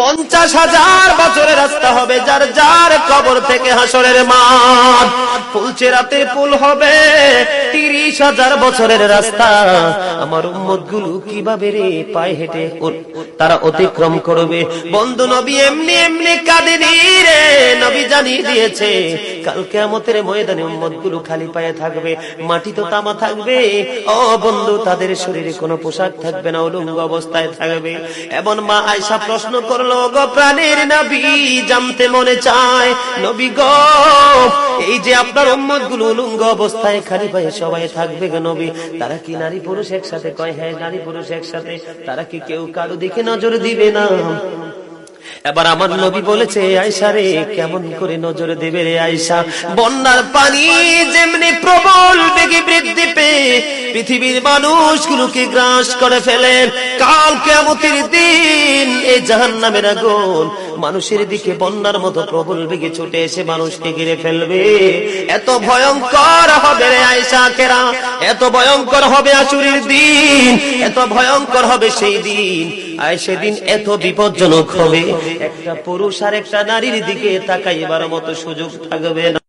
50,000 বছরের রাস্তা হবে, যার যার কবর থেকে হাসরের মাঠ। ফুলচেরাতে পুল হবে 30,000 বছরের রাস্তা। আমার উম্মতগুলো কিভাবে রে পায়ে হেঁটে তারা অতিক্রম করবে? বন্ধু নবী এমনি এমনি কাঁদেনি রে, নবী জানিয়ে দিয়েছে কাল কিয়ামতের ময়দানে উম্মতগুলো খালি পায়ে থাকবে, মাটি তো তামা থাকবে। ও বন্ধু, তাদের শরীরে কোনো পোশাক থাকবে না, উলঙ্গ অবস্থায় থাকবে। এবং মা আয়েশা প্রশ্ন করলো, গো প্রাণের নবী, জানতে মনে চায় নবী গো, এই যে আপনার উম্মতগুলো উলঙ্গ অবস্থায় খালি পায়ে সবাই থাকবে গো নবী, তারা কি নারী পুরুষ একসাথে? কয় হ্যাঁ, নারী পুরুষ একসাথে। তারা কি কেউ কারো দিকে নজর দিবে না? এবার আমার নবী বলেছে, আয়েশা রে, কেমন করে নজর দেবে রে আয়েশা? বন্যার পানি যেমনি প্রবল বেগে বৃদ্ধি পেয়ে পৃথিবীর মানুষগুলোকে গ্রাস করে ফেলে, কাল কিয়ামতের দিন এই জাহান্নামের আগুন মানুষের দিকে বন্যার মতো প্রবল বেগে ছুটে এসে মানুষকে ঘিরে ফেলবে। এত ভয়ঙ্কর হবে রে আয়েশা কেরা, এত ভয়ঙ্কর হবে আসরের দিন, এত ভয়ঙ্কর হবে সেই দিন। আর সেদিন এত বিপজ্জনক হবে, একটা পুরুষ আর একটা নারীর দিকে তাকাইবার মতো সুযোগ থাকবে না।